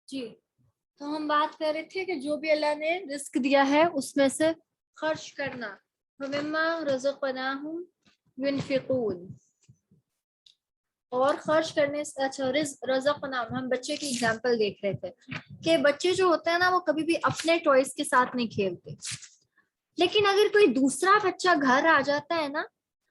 جی، تو ہم بات کر رہے تھے کہ جو بھی اللہ نے رزق دیا ہے اس میں سے خرچ کرنا. وَمِمَّا رَزَقْنَاهُمْ يُنْفِقُونَ. اور خرچ کرنے سے اچھا رزقنا، ہم بچے کی اگزامپل دیکھ رہے تھے کہ بچے جو ہوتے ہیں نا وہ کبھی بھی اپنے ٹوائز کے ساتھ نہیں کھیلتے، لیکن اگر کوئی دوسرا بچہ گھر آ جاتا ہے نا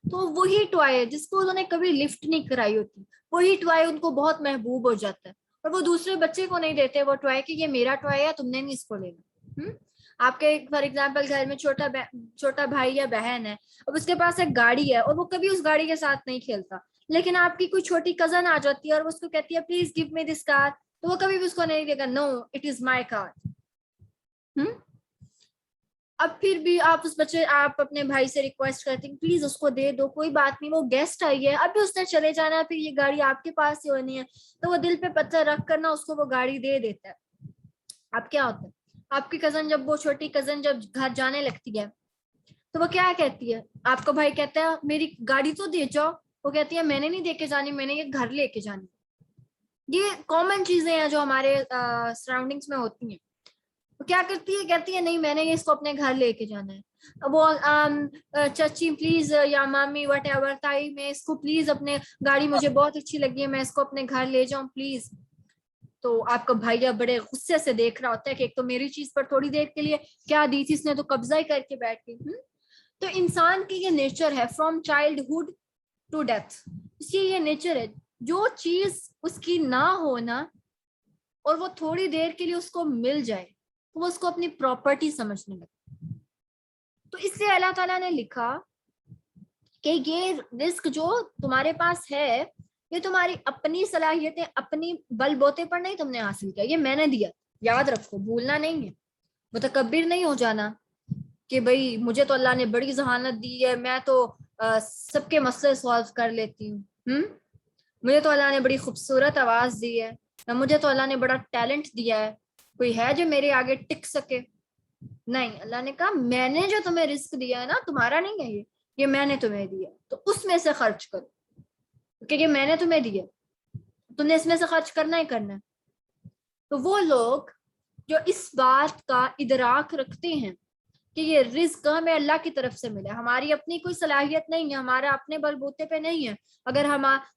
تو وہی ٹوائے جس کو انہوں نے کبھی لفٹ نہیں کرائی ہوتی، وہی ٹوائے ان کو بہت محبوب ہو جاتا ہے اور وہ دوسرے بچے کو نہیں دیتے وہ ٹوائے کہ یہ میرا ٹوائے ہے، تم نے نہیں اس کو لینا. آپ کے فار ایگزامپل گھر میں چھوٹا بھائی یا بہن ہے، اب اس کے پاس ایک گاڑی ہے اور وہ کبھی اس گاڑی کے ساتھ نہیں کھیلتا، لیکن آپ کی کوئی چھوٹی کزن آ جاتی ہے اور وہ اس کو کہتی ہے پلیز گیو می دس کار، تو وہ کبھی بھی اس کو نہیں دے گا، نو اٹ از مائی کار. اب پھر بھی آپ اپنے بھائی سے ریکویسٹ کرتے ہیں پلیز اس کو دے دو، کوئی بات نہیں وہ گیسٹ آئی ہے، اب بھی اس نے چلے جانا ہے، پھر یہ گاڑی آپ کے پاس ہی ہونی ہے، تو وہ دل پہ پتھر رکھ کر نا اس کو وہ گاڑی دے دیتا ہے. اب کیا ہوتا ہے، آپ کی کزن جب وہ چھوٹی کزن جب گھر جانے لگتی ہے تو وہ کیا کہتی ہے، آپ کا بھائی کہتا ہے میری گاڑی تو دے جاؤ، وہ کہتی ہے میں نے نہیں دے کے جانی، میں نے یہ گھر لے کے جانی. یہ کامن چیزیں ہیں جو ہمارے سراؤنڈنگس میں ہوتی ہیں. وہ کیا کرتی ہے، کہتی ہے نہیں میں نے اس کو اپنے گھر لے کے جانا ہے. وہ چچی پلیز یا مامی وٹ ایور تائی میں اس کو پلیز اپنے گاڑی مجھے بہت اچھی لگی ہے، میں اس کو اپنے گھر لے جاؤں پلیز. تو آپ کا بھائی بڑے غصے سے دیکھ رہا ہوتا ہے کہ ایک تو میری چیز پر تھوڑی دیر کے لیے کیا دی تھی اس نے، تو قبضہ ہی کر کے بیٹھ گئی. تو انسان کی یہ نیچر ہے from childhood to death, اس کی یہ نیچر ہے جو چیز اس کی نہ ہونا اور وہ تھوڑی دیر کے لیے اس کو مل جائے تو وہ اس کو اپنی پراپرٹی سمجھنے لگے. تو اس لیے اللہ تعالیٰ نے لکھا کہ یہ رزق جو تمہارے پاس ہے یہ تمہاری اپنی صلاحیتیں اپنی بل بوتے پر نہیں تم نے حاصل کیا، یہ میں نے دیا، یاد رکھو، بھولنا نہیں ہے. متکبر نہیں ہو جانا کہ بھئی مجھے تو اللہ نے بڑی ذہانت دی ہے، میں تو سب کے مسئلے سالو کر لیتی ہوں، مجھے تو اللہ نے بڑی خوبصورت آواز دی ہے، مجھے تو اللہ نے بڑا ٹیلنٹ دیا ہے، کوئی ہے جو میرے آگے ٹک سکے؟ نہیں، اللہ نے کہا میں نے جو تمہیں رزق دیا ہے نا تمہارا نہیں ہے، یہ میں نے تمہیں دیا، تو اس میں سے خرچ کرو، کیونکہ یہ میں نے تمہیں دیا، تم نے اس میں سے خرچ کرنا ہی کرنا ہے. تو وہ لوگ جو اس بات کا ادراک رکھتے ہیں کہ یہ رزق ہمیں اللہ کی طرف سے ملا، ہماری اپنی کوئی صلاحیت نہیں ہے، ہمارا اپنے بل بوتے پہ نہیں ہے، اگر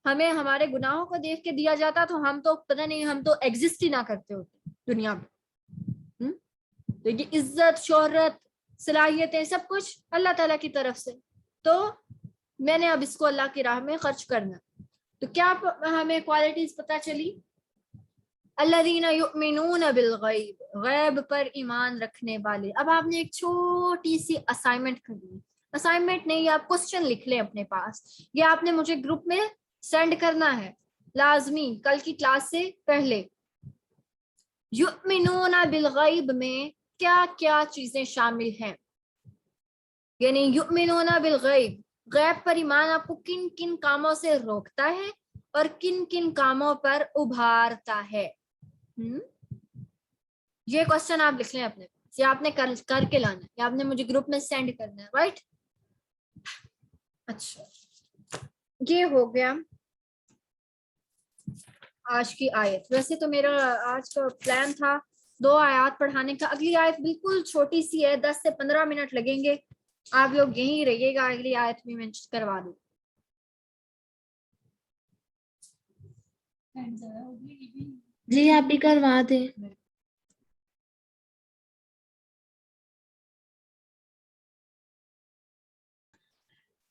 ہمیں ہمارے گناہوں کو دیکھ کے دیا جاتا تو ہم تو پتہ نہیں، ہم تو ایگزسٹ ہی نہ کرتے ہوتے دنیا میں. تو یہ عزت، شہرت، صلاحیتیں سب کچھ اللہ تعالیٰ کی طرف سے، تو میں نے اب اس کو اللہ کی راہ میں خرچ کرنا. تو کیا ہمیں کوالٹیز پتہ چلی؟ الذین یؤمنون بالغیب، غیب پر ایمان رکھنے والے. اب آپ نے ایک چھوٹی سی اسائنمنٹ کرنی، اسائنمنٹ نہیں، آپ کوسچن لکھ لیں اپنے پاس، یہ آپ نے مجھے گروپ میں سینڈ کرنا ہے لازمی کل کی کلاس سے پہلے. یؤمنون بالغیب میں کیا کیا چیزیں شامل ہیں، یعنی یؤمنون بالغیب، غیب پر ایمان آپ کو کن کن کاموں سے روکتا ہے اور کن کن کاموں پر ابھارتا ہے. یہ کوسچن آپ لکھ لیں اپنے پاس، یہ آپ نے کر کے لانا ہے، یہ آپ نے مجھے گروپ میں سینڈ کرنا ہے، رائٹ؟ اچھا، یہ ہو گیا آج کی آیت. ویسے تو میرا آج کا پلان تھا 2 آیات پڑھانے کا، اگلی آیت بالکل چھوٹی سی ہے، 10 سے 15 منٹ لگیں گے، آپ لوگ یہیں رہیے گا، اگلی آیت بھی میں کروا دوں. جی آپ بھی کروا دیں.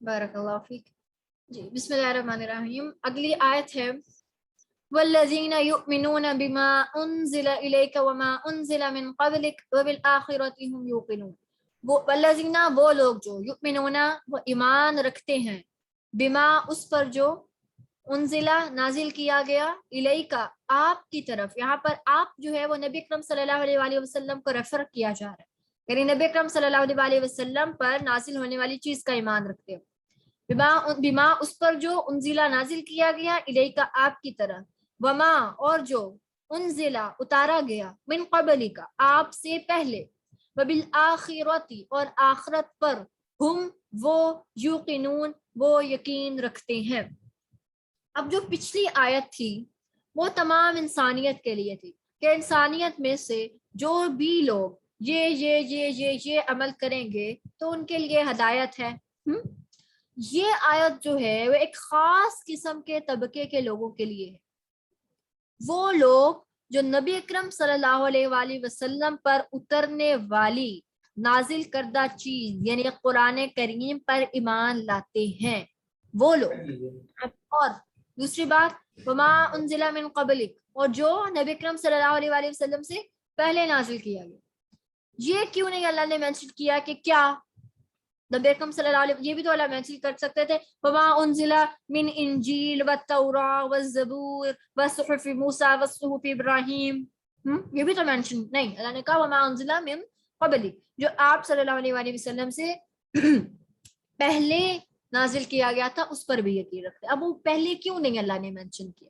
بارک اللہ فیک. جی بسم اللہ الرحمن الرحیم. اگلی آیت ہے والذین یؤمنون بما انزل الیک وما انزل من قبلک وبالآخرۃ هم یوقنون. والذین، وہ لوگ جو، یؤمنون، وہ ایمان رکھتے ہیں، بما، اس پر جو، انزلہ، نازل کیا گیا، الیکا، آپ کی طرف. یہاں پر آپ جو ہے وہ نبی اکرم صلی اللہ علیہ وآلہ وسلم کو ریفر کیا جا رہا ہے، یعنی نبی اکرم صلی اللہ علیہ وآلہ وسلم پر نازل ہونے والی چیز کا ایمان رکھتے ہیں. بما، اس پر جو، انزلہ، نازل کیا گیا، الیکا، آپ کی طرف، وما، اور جو، انزلہ، اتارا گیا، من قبلک، آپ سے پہلے، وبالآخرۃ، اور آخرت پر، ہم، وہ، یوقنون، وہ یقین رکھتے ہیں. اب جو پچھلی آیت تھی وہ تمام انسانیت کے لیے تھی، کہ انسانیت میں سے جو بھی لوگ یہ عمل کریں گے تو ان کے لیے ہدایت ہے. یہ آیت جو ہے وہ ایک خاص قسم کے طبقے کے لوگوں کے لیے ہے. وہ لوگ جو نبی اکرم صلی اللہ علیہ وآلہ وسلم پر اترنے والی نازل کردہ چیز یعنی قرآن کریم پر ایمان لاتے ہیں وہ لوگ. اور دوسری بات وما انزل من قبلک، اور جو نبی اکرم صلی اللہ علیہ وآلہ وسلم سے پہلے نازل کیا گیا. یہ کیوں نہیں اللہ نے مینشن کیا کہ کیا نبی اکرم صلی اللہ علیہ وسلم، یہ بھی تو اللہ مینشن کر سکتے تھے وما انزل من انجیل والتوراۃ والزبور وصحف موسیٰ وصحف ابراہیم. یہ بھی تو مینشن نہیں، اللہ نے کہا وما انزل من قبلک، جو آپ صلی اللہ علیہ وآلہ وسلم سے پہلے نازل کیا گیا تھا اس پر بھی یقین رکھتے. اب وہ پہلے کیوں نہیں اللہ نے مینشن کیا؟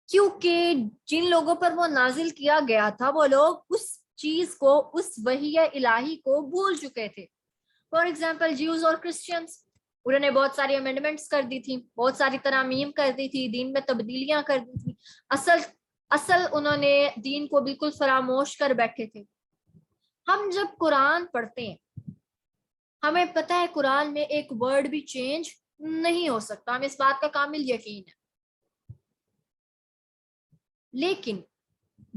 کیونکہ جن لوگوں پر وہ نازل کیا گیا تھا وہ لوگ اس چیز کو، اس وحی الہی کو بھول چکے تھے. فار ایگزامپل جیوز اور کرسچنس، انہوں نے بہت ساری امینڈمنٹس کر دی تھی، بہت ساری ترامیم کر دی تھی، دین میں تبدیلیاں کر دی تھی. اصل انہوں نے دین کو بالکل فراموش کر بیٹھے تھے. ہم جب قرآن پڑھتے ہیں ہمیں پتہ ہے قرآن میں ایک ورڈ بھی چینج نہیں ہو سکتا، ہمیں اس بات کا کامل یقین ہے. لیکن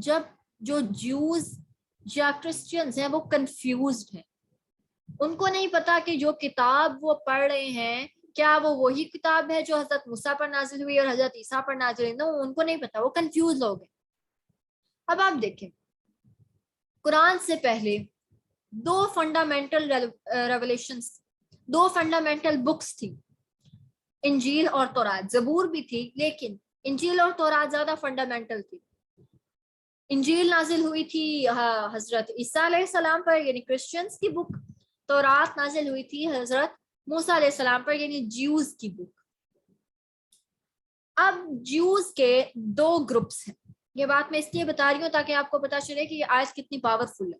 جب جو جیوز یا کرسچنز ہیں وہ کنفیوزڈ ہیں، ان کو نہیں پتا کہ جو کتاب وہ پڑھ رہے ہیں کیا وہ وہی کتاب ہے جو حضرت موسیٰ پر نازل ہوئی اور حضرت عیسیٰ پر نازل ہوئی. نو، ان کو نہیں پتا، وہ کنفیوز لوگ ہیں. اب آپ دیکھیں قرآن سے پہلے دو فنڈامنٹل ریولیشنز، دو فنڈامنٹل بکس تھی، انجیل اور تورات. زبور بھی تھی لیکن انجیل اور تورات زیادہ فنڈامنٹل تھی. انجیل نازل ہوئی تھی حضرت عیسیٰ علیہ السلام پر یعنی کرسچنز کی بک، تورات نازل ہوئی تھی حضرت موسیٰ علیہ السلام پر یعنی جیوز کی بک. اب جیوز کے دو گروپس ہیں، یہ بات میں اس لیے بتا رہی ہوں تاکہ آپ کو پتا چلے کہ یہ آیت کتنی پاورفل ہے.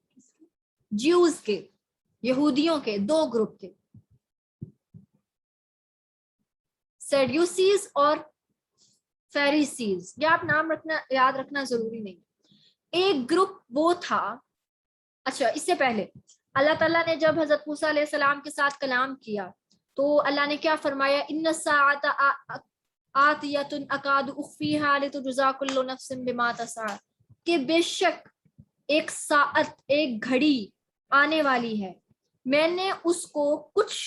جیوز کے، یہودیوں کے دو گروپ تھے، سیڈیوسیز اور فیریسیز. یہ آپ نام یاد رکھنا ضروری نہیں. ایک گروپ وہ تھا، اچھا اس سے پہلے اللہ تعالیٰ نے جب حضرت موسیٰ علیہ السلام کے ساتھ کلام کیا تو اللہ نے کیا فرمایا؟ ان الساعۃ آتیۃ اکاد اخفیھا لتجزی کل نفس بما تسعی، کہ بے شک ایک ساعت، ایک گھڑی آنے والی ہے، میں نے اس کو کچھ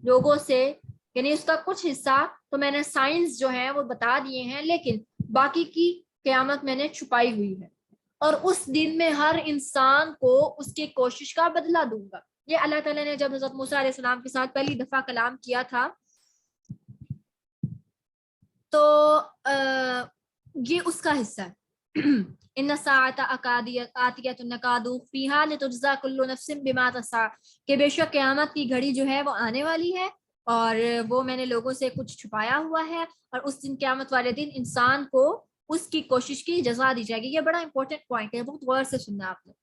لوگوں سے یعنی اس کا کچھ حصہ تو میں نے سائنس جو ہے وہ بتا دیے ہیں لیکن باقی کی قیامت میں نے چھپائی ہوئی ہے، اور اس دن میں ہر انسان کو اس کی کوشش کا بدلہ دوں گا. یہ اللہ تعالیٰ نے جب حضرت موسیٰ علیہ السلام کے ساتھ پہلی دفعہ کلام کیا تھا تو یہ اس کا حصہ ہے. ان الساعۃ آتیۃ اکاد اخفیھا لتجزی کل نفس بما تسعی، کہ بے شک قیامت کی گھڑی جو ہے وہ آنے والی ہے اور وہ میں نے لوگوں سے کچھ چھپایا ہوا ہے، اور اس دن قیامت والے دن انسان کو اس کی کوشش کی جزا دی جائے گی. یہ بڑا امپورٹنٹ پوائنٹ ہے، بہت غور سے سننا آپ نے.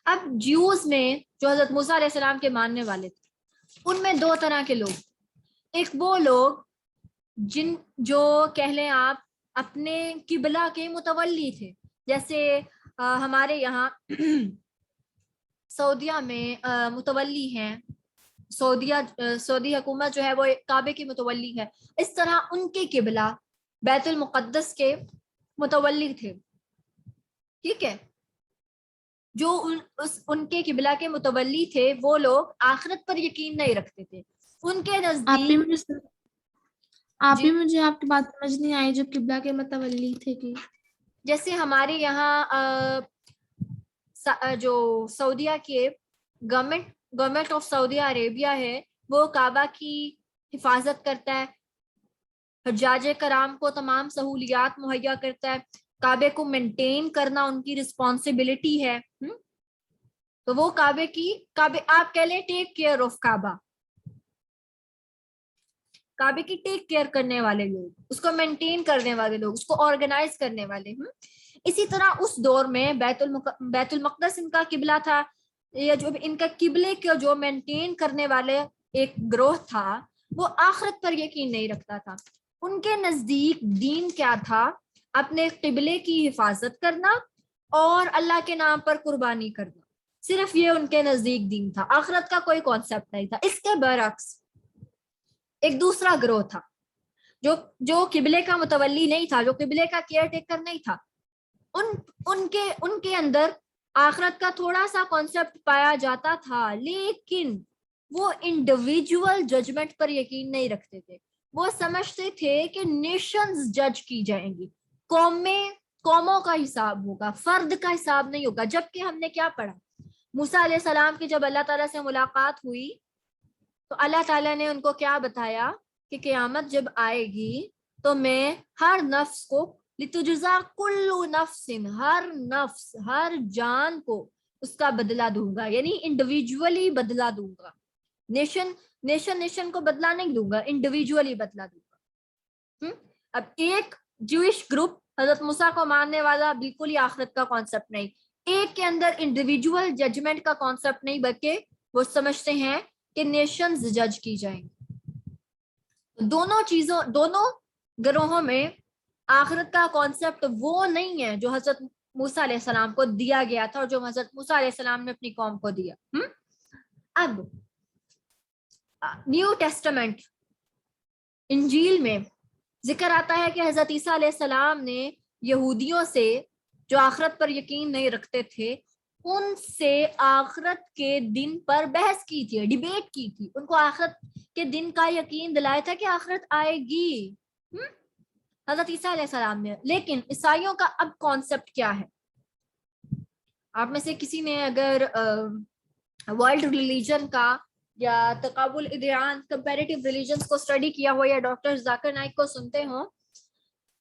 اب جیوز میں جو حضرت موسیٰ علیہ السلام کے ماننے والے تھے ان میں دو طرح کے لوگ. ایک وہ لوگ جو کہہ لیں آپ اپنے قبلہ کے متولی تھے، جیسے ہمارے یہاں سعودیہ میں متولی ہیں، سعودی حکومت جو ہے وہ کعبے کی متولی ہے. اس طرح ان کے قبلہ بیت المقدس کے متولی تھے. ٹھیک ہے، جو ان کے قبلہ کے متولی تھے وہ لوگ آخرت پر یقین نہیں رکھتے تھے. ان کے نزدیک آپ ہی مجھے آپ کی بات سمجھ نہیں آئی، جو قبلہ کے متولی تھے کہ جیسے ہمارے یہاں جو سعودیہ کے گورنمنٹ آف سعودی عربیہ ہے وہ کعبہ کی حفاظت کرتا ہے، حجاج کرام کو تمام سہولیات مہیا کرتا ہے، کعبے کو مینٹین کرنا ان کی رسپانسبلٹی ہے. تو وہ کعبے آپ کہہ لیں ٹیک کیئر آف کعبہ، کعبے کی ٹیک کیئر کرنے والے لوگ، اس کو مینٹین کرنے والے لوگ، اس کو آرگنائز کرنے والے. اسی طرح اس دور میں بیت المقدس ان کا قبلہ تھا، یا جو ان کا قبلے کو جو مینٹین کرنے والے ایک گروہ تھا وہ آخرت پر یقین نہیں رکھتا تھا. ان کے نزدیک دین کیا تھا؟ اپنے قبلے کی حفاظت کرنا اور اللہ کے نام پر قربانی کرنا، صرف یہ ان کے نزدیک دین تھا، آخرت کا کوئی کانسیپٹ نہیں تھا۔ اس کے برعکس ایک دوسرا گروہ تھا جو قبلے کا متولی نہیں تھا، جو قبلے کا کیئر ٹیکر نہیں تھا، ان کے اندر آخرت کا تھوڑا سا کانسیپٹ پایا جاتا تھا، لیکن وہ انڈیویجول ججمنٹ پر یقین نہیں رکھتے تھے۔ وہ سمجھتے تھے کہ نیشنز جج کی جائیں گی، قوموں کا حساب ہوگا، فرد کا حساب نہیں ہوگا۔ جبکہ ہم نے کیا پڑھا، موسیٰ علیہ السلام کی جب اللہ تعالیٰ سے ملاقات ہوئی تو اللہ تعالیٰ نے ان کو کیا بتایا کہ قیامت جب آئے گی تو میں ہر نفس کو لتجزا کل نفس، ہر نفس، ہر جان کو اس کا بدلہ دوں گا، یعنی انڈیویجولی بدلہ دوں گا، نیشن کو بدلہ نہیں دوں گا، انڈیویجولی بدلہ دوں گا۔ اب ایک جوئش گروپ حضرت موسیٰ کو ماننے والا بالکل ہی آخرت کا کانسیپٹ نہیں، ایک کے اندر انڈیویجول ججمنٹ کا کانسیپٹ نہیں، بلکہ وہ سمجھتے ہیں کہ نیشنز جج کی جائیں گی۔ دونوں گروہوں میں آخرت کا کانسیپٹ وہ نہیں ہے جو حضرت موسیٰ علیہ السلام کو دیا گیا تھا اور جو حضرت موسیٰ علیہ السلام نے اپنی قوم کو دیا۔ اب نیو ٹیسٹمنٹ انجیل میں ذکر آتا ہے کہ حضرت عیسیٰ علیہ السلام نے یہودیوں سے جو آخرت پر یقین نہیں رکھتے تھے ان سے آخرت کے دن پر بحث کی تھی، ڈیبیٹ کی تھی، ان کو آخرت کے دن کا یقین دلایا تھا کہ آخرت آئے گی حضرت عیسیٰ علیہ السلام نے۔ لیکن عیسائیوں کا اب کانسیپٹ کیا ہے؟ آپ میں سے کسی نے اگر ورلڈ ریلیجن کا یا تقابل ادیان کمپیریٹیو ریلیجنز کو اسٹڈی کیا ہو یا ڈاکٹر ذاکر نائک کو سنتے ہوں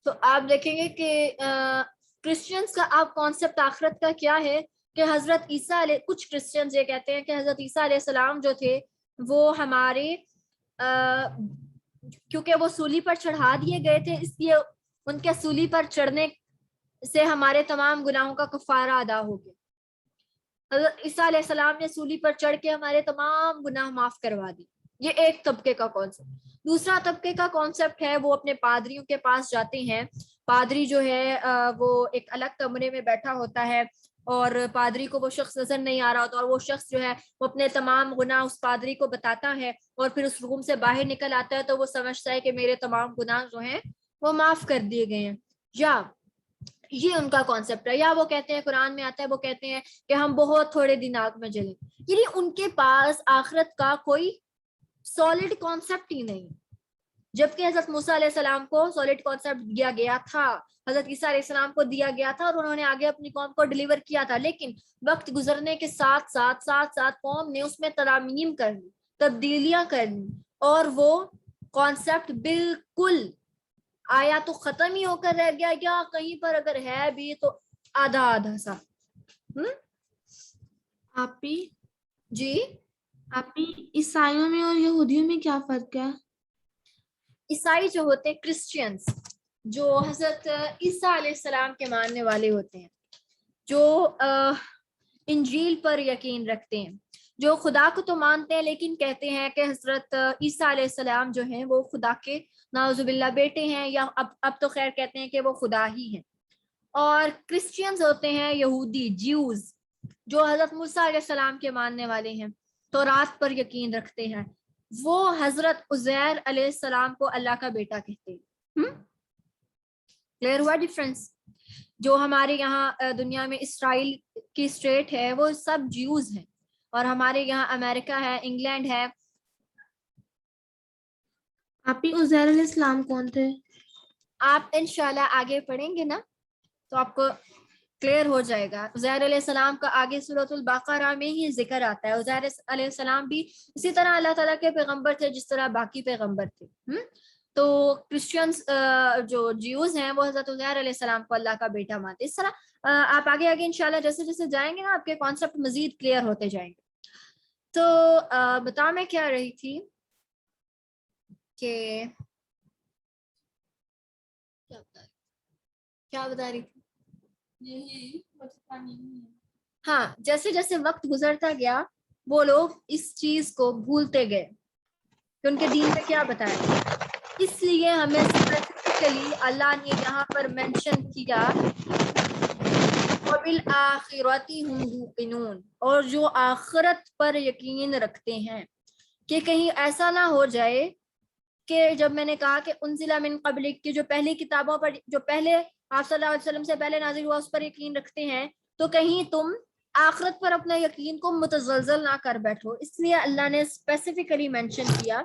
تو آپ دیکھیں گے کہ کرسچنز کا اب کانسیپٹ آخرت کا کیا ہے کہ حضرت عیسیٰ علیہ، کچھ کرسچنز یہ کہتے ہیں کہ حضرت عیسیٰ علیہ السلام جو تھے وہ ہمارے کیونکہ وہ سولی پر چڑھا دیے گئے تھے، اس لیے ان کے سولی پر چڑھنے سے ہمارے تمام گناہوں کا کفارہ ادا ہو گیا۔ حضرت عیسیٰ علیہ السلام نے سولی پر چڑھ کے ہمارے تمام گناہ معاف کروا دی۔ یہ ایک طبقے کا کانسیپٹ۔ دوسرا طبقے کا کانسیپٹ ہے، وہ اپنے پادریوں کے پاس جاتے ہیں، پادری جو ہے وہ ایک الگ کمرے میں بیٹھا ہوتا ہے اور پادری کو وہ شخص نظر نہیں آ رہا ہوتا، اور وہ شخص جو ہے وہ اپنے تمام گناہ اس پادری کو بتاتا ہے اور پھر اس روم سے باہر نکل آتا ہے تو وہ سمجھتا ہے کہ میرے تمام گناہ جو ہیں وہ معاف کر دیے گئے ہیں۔ یا یہ ان کا کانسیپٹ ہے، یا وہ کہتے ہیں، قرآن میں آتا ہے، وہ کہتے ہیں کہ ہم بہت تھوڑے دن آگ میں جلیں، یعنی ان کے پاس آخرت کا کوئی سالڈ کانسیپٹ ہی نہیں، جبکہ حضرت موسیٰ علیہ السلام کو سالڈ کانسیپٹ دیا گیا تھا، حضرت عیسیٰ علیہ السلام کو دیا گیا تھا اور انہوں نے آگے اپنی قوم کو ڈیلیور کیا تھا، لیکن وقت گزرنے کے ساتھ ساتھ قوم نے اس میں ترامیم کر لی، تبدیلیاں کر لی، اور وہ کانسیپٹ بالکل آیا تو ختم ہی ہو کر رہ گیا، یا کہیں پر اگر ہے بھی تو آدھا سا۔ آپی جی آپی عیسائیوں میں اور یہودیوں میں کیا فرق ہے؟ عیسائی جو ہوتے ہیں، کرسچینز جو حضرت عیسیٰ علیہ السلام کے ماننے والے ہوتے ہیں، جو انجیل پر یقین رکھتے ہیں، جو خدا کو تو مانتے ہیں لیکن کہتے ہیں کہ حضرت عیسیٰ علیہ السلام جو ہیں وہ خدا کے نعوذ باللہ بیٹے ہیں، یا اب تو خیر کہتے ہیں کہ وہ خدا ہی ہیں۔ اور کرسچینز ہوتے ہیں یہودی، جیوز، جو حضرت موسیٰ علیہ السلام کے ماننے والے ہیں، تورات پر یقین رکھتے ہیں، وہ حضرت عزیر علیہ السلام کو اللہ کا بیٹا کہتے ہیں۔ کلیئر ہوا ڈیفرنس؟ جو ہمارے یہاں دنیا میں اسرائیل کی اسٹیٹ ہے وہ سب جیوز ہیں، اور ہمارے یہاں امریکہ ہے، انگلینڈ ہے۔ آپی عزیر علیہ السلام کون تھے؟ آپ انشاءاللہ آگے پڑھیں گے نا تو آپ کو کلیئر ہو جائے گا۔ عزیر علیہ السلام کا آگے سورۃ البقرہ میں ہی ذکر آتا ہے۔ عزیر علیہ السلام بھی اسی طرح اللہ تعالیٰ کے پیغمبر تھے جس طرح باقی پیغمبر تھے۔ تو کرسچنز جو جیوز ہیں وہ حضرت عزیر علیہ السلام کو اللہ کا بیٹا مانتے۔ اس طرح آپ آگے انشاءاللہ جیسے جیسے جائیں گے نا آپ کے کانسیپٹ مزید کلیئر ہوتے جائیں گے۔ تو بتا میں کیا رہی تھی کہ کیا بتا رہی تھی؟ ہاں، جیسے جیسے وقت گزرتا گیا وہ لوگ اس چیز کو بھولتے گئے کہ ان کے دین میں کیا بتایا۔ اس لیے ہمیں اسپیسیفکلی اللہ نے یہاں پر مینشن کیا وبالآخرۃ ہم یوقنون، اور جو آخرت پر یقین رکھتے ہیں. کہ کہیں ایسا نہ ہو جائے کہ جب میں نے کہا کہ انزل من قبلک کی جو پہلی کتابوں پر جو پہلے آپ صلی اللہ علیہ وسلم سے پہلے نازل ہوا اس پر یقین رکھتے ہیں، تو کہیں تم آخرت پر اپنا یقین کو متزلزل نہ کر بیٹھو. اس لیے اللہ نے اسپیسیفکلی مینشن کیا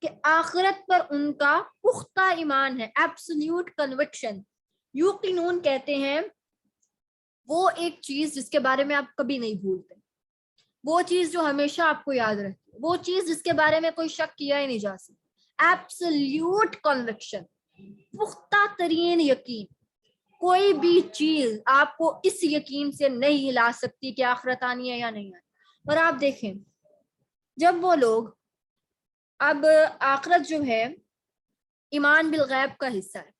کہ آخرت پر ان کا پختہ ایمان ہے، ایبسلیوٹ کنوکشن. یوقنون کہتے ہیں وہ ایک چیز جس کے بارے میں آپ کبھی نہیں بھولتے، وہ چیز جو ہمیشہ آپ کو یاد رہتی ہے، وہ چیز جس کے بارے میں کوئی شک کیا ہی نہیں جا سکتا. ایبسلیوٹ کنوکشن، پختہ ترین یقین. کوئی بھی چیز آپ کو اس یقین سے نہیں لا سکتی کہ آخرت آنی ہے یا نہیں آنی. اور آپ دیکھیں جب وہ لوگ، اب آخرت جو ہے ایمان بالغیب کا حصہ ہے.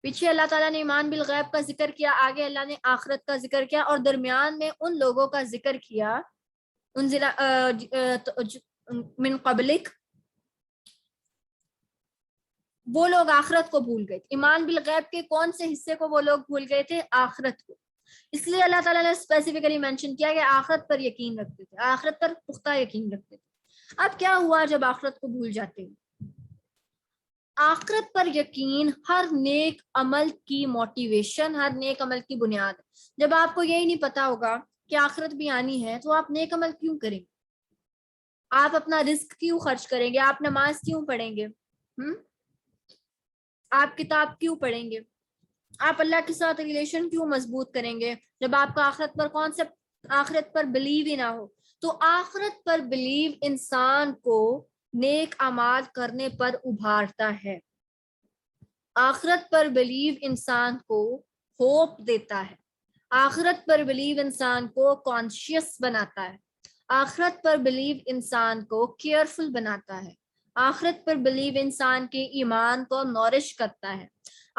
پیچھے اللہ تعالیٰ نے ایمان بالغیب کا ذکر کیا، آگے اللہ نے آخرت کا ذکر کیا، اور درمیان میں ان لوگوں کا ذکر کیا من قبلک. وہ لوگ آخرت کو بھول گئے. ایمان بالغیب کے کون سے حصے کو وہ لوگ بھول گئے تھے؟ آخرت کو. اس لیے اللہ تعالیٰ نے اسپیسیفکلی مینشن کیا کہ آخرت پر یقین رکھتے تھے، آخرت پر پختہ یقین رکھتے تھے. اب کیا ہوا جب آخرت کو بھول جاتے ہیں؟ آخرت پر یقین ہر نیک عمل کی موٹیویشن، ہر نیک عمل کی بنیاد. جب آپ کو یہی نہیں پتا ہوگا کہ آخرت بھی آنی ہے تو آپ نیک عمل کیوں کریں گے؟ آپ اپنا رزق کیوں خرچ کریں گے؟ آپ نماز کیوں پڑھیں گے؟ آپ کتاب کیوں پڑھیں گے؟ آپ اللہ کے ساتھ ریلیشن کیوں مضبوط کریں گے جب آپ کا آخرت پر بلیو ہی نہ ہو؟ تو آخرت پر بلیو انسان کو نیک اعمال کرنے پر ابھارتا ہے. آخرت پر بلیو انسان کو ہوپ دیتا ہے. آخرت پر بلیو انسان کو کانشیس بناتا ہے. آخرت پر بلیو انسان کو کیئرفل بناتا ہے. آخرت پر بلیو انسان کے ایمان کو نورش کرتا ہے.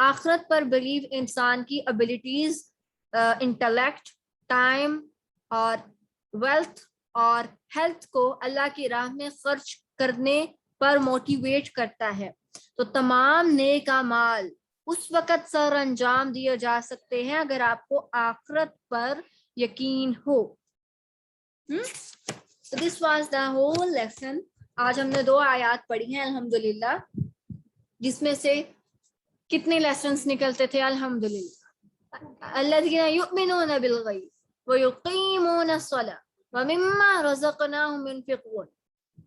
آخرت پر بلیو انسان کی ابیلٹیز، انٹلیکٹ، ٹائم اور ویلتھ اور ہیلتھ کو اللہ کی راہ میں خرچ کرنے پر موٹیویٹ کرتا ہے. تو تمام نیک اعمال اس وقت سر انجام دیے جا سکتے ہیں اگر آپ کو آخرت پر یقین ہو. So this was the whole lesson. آج ہم نے 2 آیات پڑھی ہیں الحمدللہ، جس میں سے کتنے لیسنز نکلتے تھے؟ الحمدللہ. الذین یؤمنون بالغیب ویقیمون الصلاۃ ومما رزقناہم ينفقون.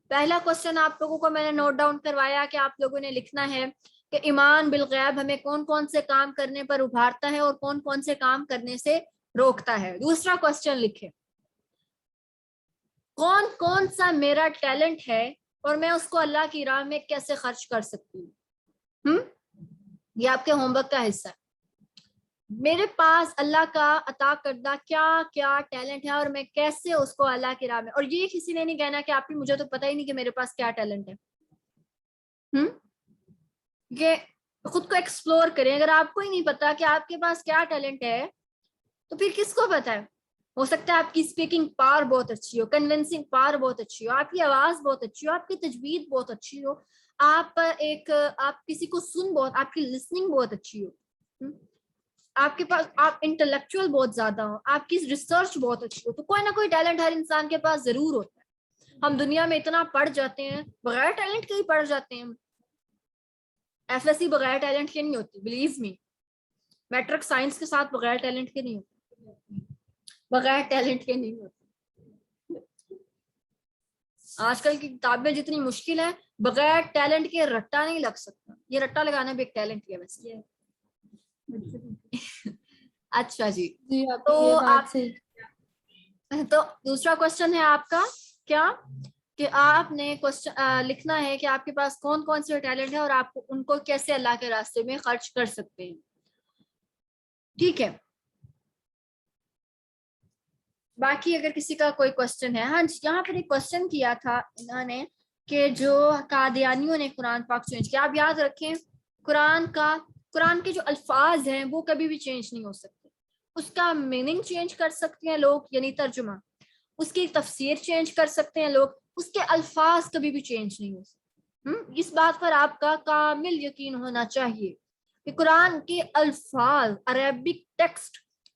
پہلا کوسچن آپ لوگوں کو میں نے نوٹ ڈاؤن کروایا کہ آپ لوگوں نے لکھنا ہے کہ ایمان بالغیب ہمیں کون کون سے کام کرنے پر ابھارتا ہے اور کون کون سے کام کرنے سے روکتا ہے. دوسرا کوسچن لکھے کون کون سا میرا ٹیلنٹ ہے اور میں اس کو اللہ کی راہ میں کیسے خرچ کر سکتی ہوں. یہ آپ کے ہوم ورک کا حصہ ہے. میرے پاس اللہ کا عطا کردہ کیا کیا ٹیلنٹ ہے اور میں کیسے اس کو اللہ کی راہ میں، اور یہ کسی نے نہیں کہنا کہ آپ کی مجھے تو پتہ ہی نہیں کہ میرے پاس کیا ٹیلنٹ ہے. یہ خود کو ایکسپلور کریں. اگر آپ کو ہی نہیں پتا کہ آپ کے پاس کیا ٹیلنٹ ہے تو پھر کس کو پتا ہے؟ ہو سکتا ہے آپ کی اسپیکنگ پاور بہت اچھی ہو، کنونسنگ پاور بہت اچھی ہو، آپ کی آواز بہت اچھی ہو، آپ کی تجوید بہت اچھی ہو، آپ کسی کو آپ کی لسننگ بہت اچھی ہو، آپ کے پاس آپ انٹلیکچوئل بہت زیادہ ہو، آپ کی ریسرچ بہت اچھی ہو. تو کوئی نہ کوئی ٹیلنٹ ہر انسان کے پاس ضرور ہوتا ہے. ہم دنیا میں اتنا پڑھ جاتے ہیں، بغیر ٹیلنٹ کے ہی پڑھ جاتے ہیں. ایف ایس سی بغیر ٹیلنٹ کے نہیں ہوتی، بلیو می. میٹرک سائنس کے ساتھ بغیر ٹیلنٹ کے نہیں ہوتی، بغیر ٹیلنٹ کے نہیں ہوتی. آج کل کی کتابیں جتنی مشکل ہیں، بغیر ٹیلنٹ کے رٹا نہیں لگ سکتا. یہ رٹا لگانا بھی ایک ٹیلنٹ ہے ویسے. اچھا جی، تو دوسرا کوسچن ہے آپ کا کیا کہ آپ نے لکھنا ہے کہ آپ کے پاس کون کون سے ٹیلنٹ ہے اور آپ ان کو کیسے اللہ کے راستے میں خرچ کر سکتے ہیں. ٹھیک ہے. باقی اگر کسی کا کوئی کوسچن ہے. ہاں جی، یہاں پر ایک کوسچن کیا تھا انہوں نے کہ جو قادیانیوں نے قرآن پاک چینج کیا. آپ یاد رکھیں قرآن کے جو الفاظ ہیں وہ کبھی بھی چینج نہیں ہو سکتے. اس کا میننگ چینج کر سکتے ہیں لوگ، یعنی ترجمہ، اس کی تفسیر چینج کر سکتے ہیں لوگ، اس کے الفاظ کبھی بھی چینج نہیں ہو سکتے. اس بات پر آپ کا کامل یقین ہونا چاہیے کہ قرآن کے الفاظ، Arabic text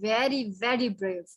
very very brave.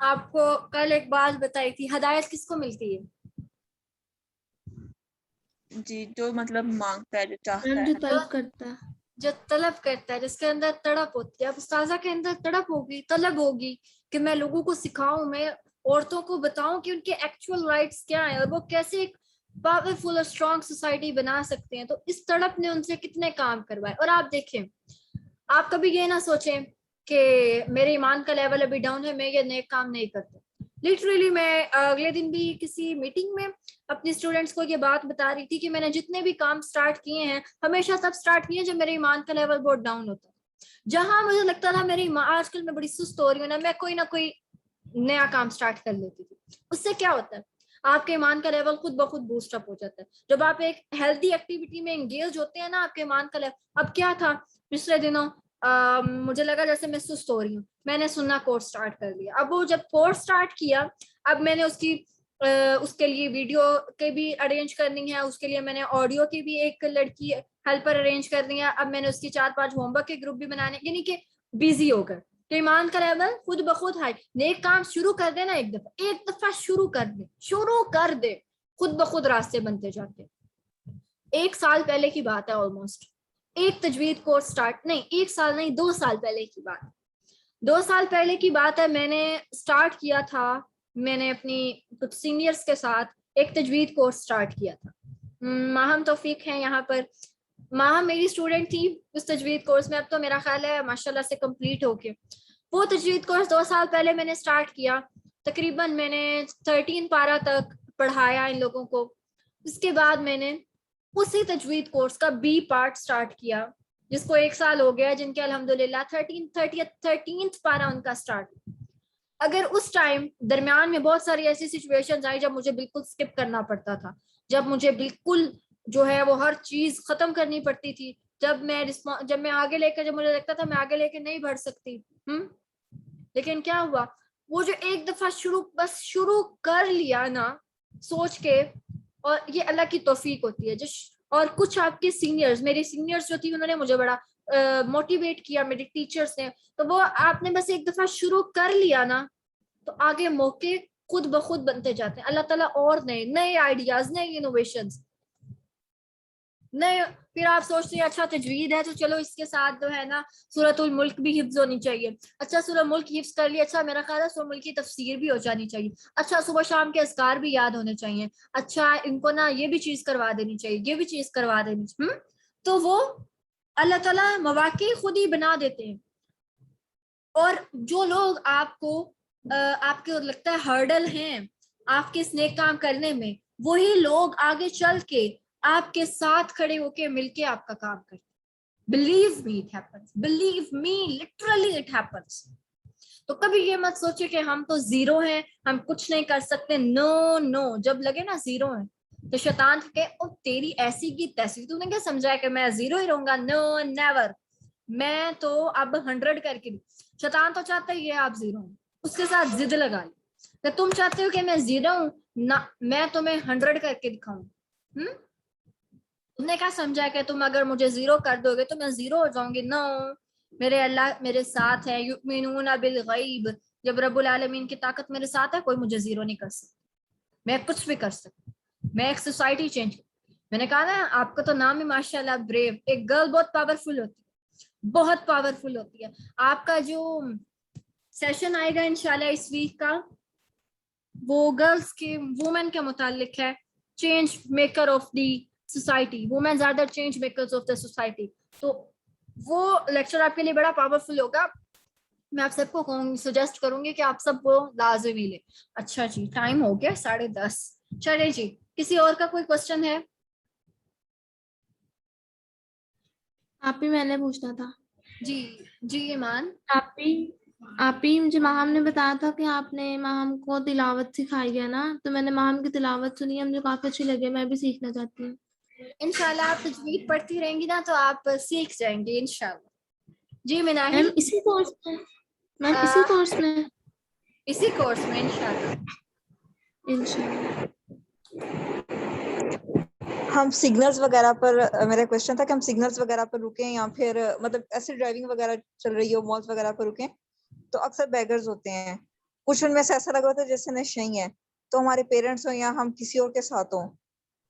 آپ کو کل ایک بات بتائی تھی, ہدایت کس کو ملتی ہے؟ جی جو مطلب مانگتا ہے, جو چاہتا میم ہے. جو طلب کرتا ہے, جو طلب کرتا ہے, جس کے اندر تڑپ ہوتی ہے. اب استاذہ کے اندر تڑپ ہوگی, طلب ہوگی کہ میں لوگوں کو سکھاؤں, میں عورتوں کو بتاؤں کہ ان کے ایکچوئل رائٹس کیا ہیں اور وہ کیسے ایک پاورفل اور اسٹرانگ سوسائٹی بنا سکتے ہیں. تو اس تڑپ نے ان سے کتنے کام کروائے. اور آپ دیکھیں, آپ کبھی یہ نہ سوچیں کہ میرے ایمان کا لیول ابھی ڈاؤن ہے, میں یہ نیک کام نہیں کرتا. لٹرلی میں اگلے دن بھی کسی میٹنگ میں اپنی اسٹوڈینٹس کو یہ بات بتا رہی تھی کہ میں نے جتنے بھی کام سٹارٹ کیے ہیں ہمیشہ تب سٹارٹ کیے جب میرے ایمان کا لیول بہت ڈاؤن ہوتا. جہاں مجھے لگتا تھا میری آج کل میں بڑی سست ہو رہی ہوں نا, میں کوئی نہ کوئی نیا کام سٹارٹ کر لیتی تھی. اس سے کیا ہوتا ہے, آپ کے ایمان کا لیول خود بخود بوسٹ اپ ہو جاتا ہے. جب آپ ایک ہیلدی ایکٹیویٹی میں انگیج ہوتے ہیں نا, آپ کے ایمان کا لیول. اب کیا تھا پچھلے دنوں مجھے لگا جیسے میں سست ہو رہی ہوں, میں نے سننا کورس سٹارٹ کر لیا. اب وہ جب کورس سٹارٹ کیا, اب میں نے اس کے لیے ویڈیو کے بھی ارینج کرنی ہے, اس کے لیے میں نے آڈیو کی بھی ایک لڑکی ہیلپر ارینج کرنی ہے. اب میں نے اس کی 4-5 ہوم ورک کے گروپ بھی بنانے, یعنی کہ بیزی ہو کر. تو ایمان کا لیول خود بخود ہائی. نیک کام شروع کر دے نا, ایک دفعہ شروع کر دے, خود بخود راستے بنتے جاتے. 1 سال پہلے کی بات ہے, آلموسٹ ایک تجوید کورس سٹارٹ, نہیں 1 سال نہیں 2 سال پہلے کی بات. 2 سال پہلے کی بات ہے, میں نے سٹارٹ کیا تھا, میں نے اپنی کچھ سینئرز کے ساتھ ایک تجوید کورس سٹارٹ کیا تھا. ماہم توفیق ہیں یہاں پر, ماہم میری اسٹوڈنٹ تھی اس تجوید کورس میں. اب تو میرا خیال ہے ماشاءاللہ سے کمپلیٹ ہو کے. وہ تجوید کورس 2 سال پہلے میں نے سٹارٹ کیا. تقریباً میں نے 13 پارہ تک پڑھایا ان لوگوں کو. اس کے بعد میں نے اسی تجوید کورس کا بی پارٹ سٹارٹ کیا, جس کو 1 سال ہو گیا, جن کے الحمدللہ 13th پارہ ان کا سٹارٹ. اگر اس ٹائم درمیان میں بہت ساری ایسی سچویشنز آئی جب مجھے بالکل سکپ کرنا پڑتا تھا, جب مجھے بالکل جو ہے وہ ہر چیز ختم کرنی پڑتی تھی, جب میں آگے لے کے, جب مجھے لگتا تھا میں آگے لے کے نہیں بڑھ سکتی. لیکن کیا ہوا, وہ جو ایک دفعہ شروع کر لیا نا سوچ کے, اور یہ اللہ کی توفیق ہوتی ہے. اور کچھ آپ کے سینئرز, میری سینئرز جو تھی, انہوں نے مجھے بڑا موٹیویٹ کیا, میرے ٹیچرز نے. تو وہ آپ نے بس ایک دفعہ شروع کر لیا نا, تو آگے موقع خود بخود بنتے جاتے ہیں. اللہ تعالیٰ اور نئے آئیڈیاز, نئے انوویشنز, نئے. پھر آپ سوچتے ہیں اچھا تجوید ہے تو چلو اس کے ساتھ جو ہے نا سورۃ الملک بھی حفظ ہونی چاہیے. اچھا سورۃ ملک حفظ کر لی, اچھا میرا خیال ہے سورۃ ملک کی تفسیر بھی ہو جانی چاہیے. اچھا صبح شام کے اذکار بھی یاد ہونے چاہیے. اچھا ان کو نا یہ بھی چیز کروا دینی چاہیے, یہ بھی چیز کروا دینی چاہیے. تو وہ اللہ تعالیٰ مواقع خود ہی بنا دیتے ہیں. اور جو لوگ آپ کو لگتا ہے ہرڈل ہیں آپ کے اس نیک کام کرنے میں, وہی لوگ آگے چل کے آپ کے ساتھ کھڑے ہو کے مل کے آپ کا کام کرتے. Believe me it happens, believe me literally it happens. تو کبھی یہ مت سوچے کہ ہم تو زیرو ہیں, ہم کچھ نہیں کر سکتے. نو, جب لگے نا زیرو ہیں تو شیطان کہ او تیری ایسی کی تیسی, تو نے کیا سمجھا ہے کہ میں زیرو ہی رہوں گا؟ نو نیور, میں تو اب 100 کر کے. شیطان تو چاہتا ہی ہے آپ زیرو ہوں, اس کے ساتھ ضد لگا لی کہ تم چاہتے ہو کہ میں زیرو ہوں نہ, میں تمہیں 100 کر کے دکھاؤں. تم نے کیا سمجھا کہ تم اگر مجھے زیرو کر دو گے تو میں زیرو ہو جاؤں گی؟ نو, میرے اللہ میرے ساتھ ہے. یؤمنون بالغیب, جب رب العالمین کی طاقت میرے ساتھ ہے کوئی مجھے زیرو نہیں کر سکتا. میں کچھ بھی کر سکتا, میں ایک سوسائٹی چینج. میں نے کہا نا آپ کا تو نام ہی ماشاءاللہ بریو. ایک گرل بہت پاورفل ہوتی ہے, بہت پاورفل ہوتی ہے. آپ کا جو سیشن آئے گا انشاءاللہ اس ویک کا, وہ گرلز کے وومن کے متعلق ہے, change maker of the society. Womens are the change makers of the society. تو وہ لیکچر آپ کے لیے بڑا پاورفل ہوگا. میں آپ سب کو سجیسٹ کروں گی کہ آپ سب وہ لازمی لیں. اچھا جی, ٹائم ہو گیا 10:30. چلے جی, کسی اور کا کوئی کوشچن ہے؟ آپ ہی, میں نے پوچھنا تھا. جی ایمان. آپ ہی مجھے ماہم نے بتایا تھا کہ آپ نے ماہم کو تلاوت سکھائی ہے نا, تو میں نے ماہم کی تلاوت سنی ہے, مجھے کافی اچھی لگی, میں بھی سیکھنا چاہتی ہوں. انشاءاللہ آپ تجوید پڑھتی رہیں گی نا تو آپ سیکھ جائیں گے انشاءاللہ. جی مناہی. میم اسی کورس میں, میم اسی کورس میں, اسی کورس میں انشاءاللہ. ہم سگنلز وغیرہ پر, میرا کوشچن تھا کہ ہم سگنلز وغیرہ پر رکیں یا پھر مطلب ایسے ڈرائیونگ وغیرہ چل رہی ہو, مالز وغیرہ پر رکیں, تو اکثر بیگرز ہوتے ہیں کچھ ان میں سے ایسا لگ رہا تھا جیسے نشے ہی ہیں، تو ہمارے پیرنٹس ہوں یا ہم کسی اور کے ساتھ ہوں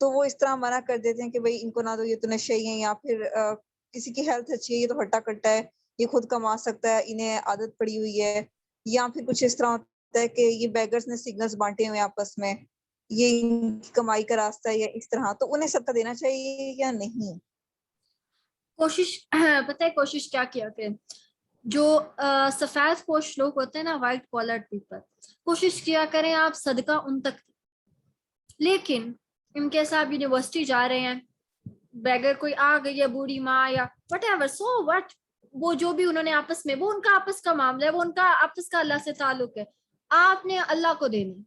تو وہ اس طرح منع کر دیتے ہیں کہ بھائی ان کو نہ دو، یہ تو نشے ہی ہیں، یا پھر کسی کی ہیلتھ اچھی ہے، یہ تو ہٹا کٹا ہے، یہ خود کما سکتا ہے، انہیں عادت پڑی ہوئی ہے، یا پھر کچھ اس طرح ہوتا ہے کہ یہ بیگرز نے سگنلز بانٹے ہوئے آپس میں، یہ ان کی کمائی کا راستہ ہے یا اس طرح، تو انہیں صدقہ دینا چاہیے یا نہیں؟ کوشش پتہ ہے کوشش کیا کریں، جو سفید پوش لوگ ہوتے ہیں نا، وائٹ کالر پیپل، کوشش کیا کریں آپ صدقہ ان تک، لیکن ان کے ساتھ یونیورسٹی جا رہے ہیں، بیگر کوئی آ گئی ہے، بوڑھی ماں یا وٹ ایور، سو وٹ، وہ جو بھی انہوں نے آپس میں، وہ ان کا آپس کا معاملہ ہے، وہ ان کا آپس کا اللہ سے تعلق ہے، آپ نے اللہ کو دینا،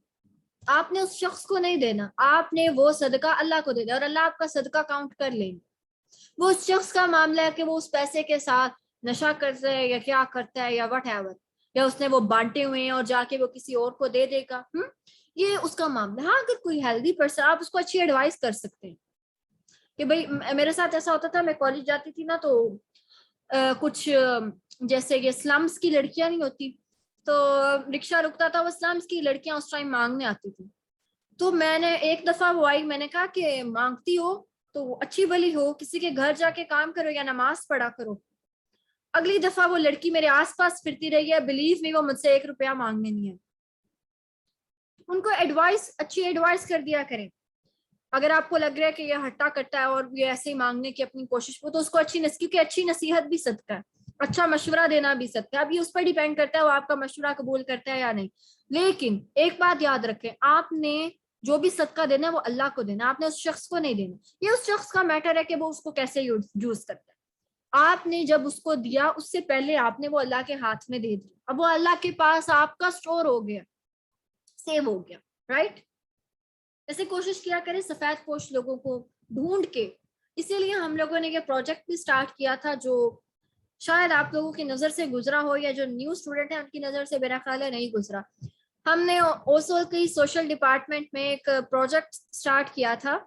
آپ نے اس شخص کو نہیں دینا، آپ نے وہ صدقہ اللہ کو دینا، اور اللہ آپ کا صدقہ کاؤنٹ کر لیں گے۔ وہ اس شخص کا معاملہ ہے کہ وہ اس پیسے کے ساتھ نشہ کرتا ہے یا کیا کرتا ہے یا وٹ ایور، یا اس نے وہ بانٹے ہوئے ہیں اور جا کے وہ کسی اور کو دے دے گا، یہ اس کا معاملہ۔ ہاں اگر کوئی ہیلدی پرسن، آپ اس کو اچھی ایڈوائس کر سکتے ہیں کہ بھائی، میرے ساتھ ایسا ہوتا تھا، میں کالج جاتی تھی نا، تو کچھ جیسے یہ سلمز کی لڑکیاں نہیں ہوتی، تو رکشہ رکتا تھا، وہ سلمز کی لڑکیاں اس ٹائم مانگنے آتی تھی، تو میں نے ایک دفعہ وہ آئی، میں نے کہا کہ مانگتی ہو تو اچھی بلی ہو، کسی کے گھر جا کے کام کرو یا نماز پڑھا کرو۔ اگلی دفعہ وہ لڑکی میرے آس پاس پھرتی رہی ہے، بلیو می، وہ مجھ سے 1 روپیہ مانگنے نہیں ہے۔ ان کو ایڈوائس، اچھی ایڈوائس کر دیا کریں۔ اگر آپ کو لگ رہا ہے کہ یہ ہٹا کٹا ہے اور یہ ایسے ہی مانگنے کی اپنی کوشش کو، تو اس کو کیونکہ اچھی نصیحت بھی صدقہ ہے، اچھا مشورہ دینا بھی صدقہ ہے۔ اب یہ اس پر ڈیپینڈ کرتا ہے وہ آپ کا مشورہ قبول کرتا ہے یا نہیں، لیکن ایک بات یاد رکھیں، آپ نے جو بھی صدقہ دینا ہے وہ اللہ کو دینا، آپ نے اس شخص کو نہیں دینا۔ یہ اس شخص کا میٹر ہے کہ وہ اس کو کیسے یوز کرتا ہے۔ آپ نے جب اس کو دیا، اس سے پہلے آپ نے وہ اللہ کے ہاتھ میں دے دیا، اب وہ اللہ کے پاس آپ کا سٹور ہو گیا، سیو ہو گیا، رائٹ؟ ایسے کوشش کیا کریں سفید پوش لوگوں کو ڈھونڈ کے۔ اسی لیے ہم لوگوں نے یہ پروجیکٹ بھی سٹارٹ کیا تھا، جو شاید آپ لوگوں کی نظر سے گزرا ہو، یا جو نیو اسٹوڈنٹ ہیں ان کی نظر سے میرا خیال ہے نہیں گزرا۔ ہم نے اوسول کی سوشل ڈپارٹمنٹ میں ایک پروجیکٹ سٹارٹ کیا تھا،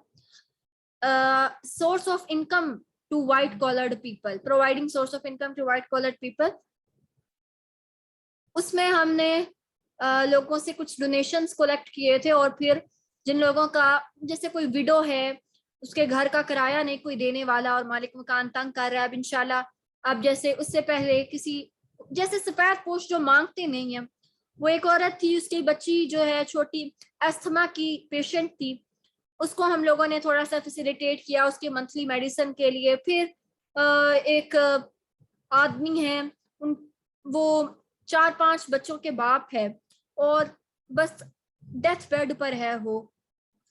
source of income to white collared people, providing source of income to white collared people. اس میں ہم نے لوگوں سے کچھ ڈونیشنز کلیکٹ کیے تھے، اور پھر جن لوگوں کا، جیسے کوئی ویڈو ہے، اس کے گھر کا کرایہ نہیں کوئی دینے والا اور مالک مکان تنگ کر رہا ہے، اب انشاءاللہ اب جیسے اس سے پہلے کسی جیسے سفید پوش جو مانگتے نہیں ہیں، وہ ایک عورت تھی، اس کی بچی جو ہے چھوٹی استھما کی پیشنٹ تھی، اس کو ہم لوگوں نے تھوڑا سا فیسیلیٹیٹ کیا اس کے منتھلی میڈیسن کے لیے۔ پھر ایک آدمی ہے، وہ 4-5 بچوں کے باپ ہے، اور بس ڈیتھ بیڈ پر ہے، وہ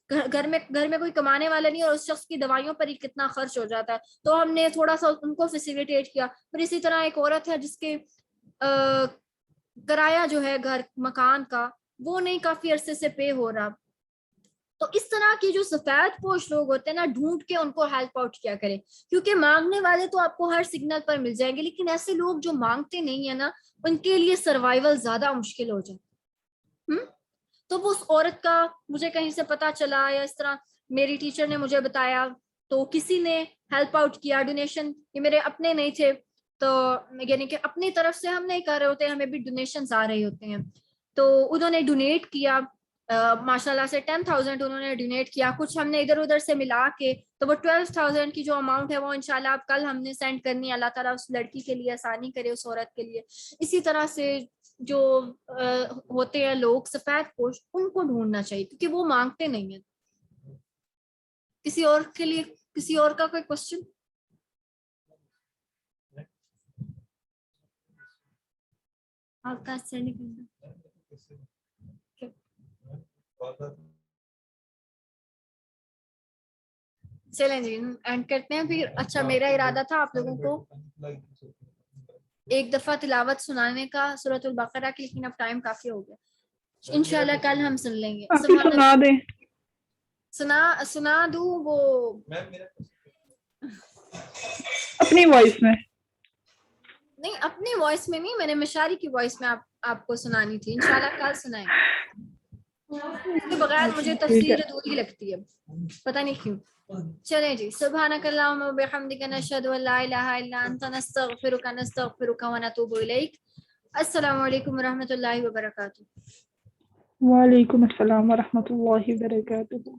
گھر میں کوئی کمانے والا نہیں، اور اس شخص کی دوائیوں پر ہی کتنا خرچ ہو جاتا ہے، تو ہم نے تھوڑا سا ان کو فیسیلیٹیٹ کیا۔ پھر اسی طرح ایک عورت ہے جس کے کرایہ جو ہے گھر مکان کا وہ نہیں کافی عرصے سے پے ہو رہا۔ تو اس طرح کی جو سفید پوش لوگ ہوتے ہیں نا، ڈھونڈ کے ان کو ہیلپ آؤٹ کیا کریں، کیونکہ مانگنے والے تو آپ کو ہر سگنل پر مل جائیں گے، لیکن ایسے لوگ جو مانگتے نہیں ہیں نا، ان کے لیے سروائیول زیادہ مشکل ہو جائے۔ تو وہ اس عورت کا مجھے کہیں سے پتا چلا، یا اس طرح میری ٹیچر نے مجھے بتایا، تو کسی نے ہیلپ آؤٹ کیا، ڈونیشن، یہ میرے اپنے نہیں تھے، تو یعنی کہ اپنی طرف سے ہم نہیں کر رہے ہوتے، ہمیں بھی ڈونیشنز آ رہے ہوتے ہیں، تو انہوں نے ڈونیٹ کیا، ماشاء اللہ سے 10,000 انہوں نے ڈونیٹ کیا، کچھ ہم نے ادھر ادھر سے ملا کے، تو وہ 12,000 کی جو اماؤنٹ ہے وہ انشاءاللہ اب کل ہم نے سینڈ کرنی ہے۔ اللہ تعالیٰ اس لڑکی کے لیے آسانی کرے، اس عورت کے لیے۔ اسی طرح سے جو ہوتے ہیں لوگ سفید پوش، ان کو ڈھونڈنا چاہیے، کیونکہ وہ مانگتے نہیں ہیں۔ کسی اور کے لیے، کسی اور کا کوئی کوشچن؟ آپ کا چلیں جی اینڈ کرتے ہیں پھر۔ اچھا، میرا ارادہ تھا آپ لوگوں کو ایک دفعہ تلاوت سنانے کا سورۃ البقرہ کی، لیکن اب ٹائم کافی ہو گیا، انشاءاللہ کل ہم سن لیں گے۔ سنا دیں، سنا دوں وہ اپنی وائس میں؟ نہیں، اپنی وائس میں نہیں، میں نے مشاری کی وائس میں آپ کو سنانی تھی، انشاءاللہ کل سنائیں گے۔ اس کے بغیر مجھے تفسیر ادھوری لگتی ہے، پتہ نہیں کیوں۔ چلیں جی، سبحانک اللہم و بحمدک، نشہد ان لا الہ الا انت، نستغفرک ونتوب الیک۔ السلام علیکم ورحمۃ اللہ وبرکاتہ. وعلیکم السلام ورحمۃ اللہ وبرکاتہ.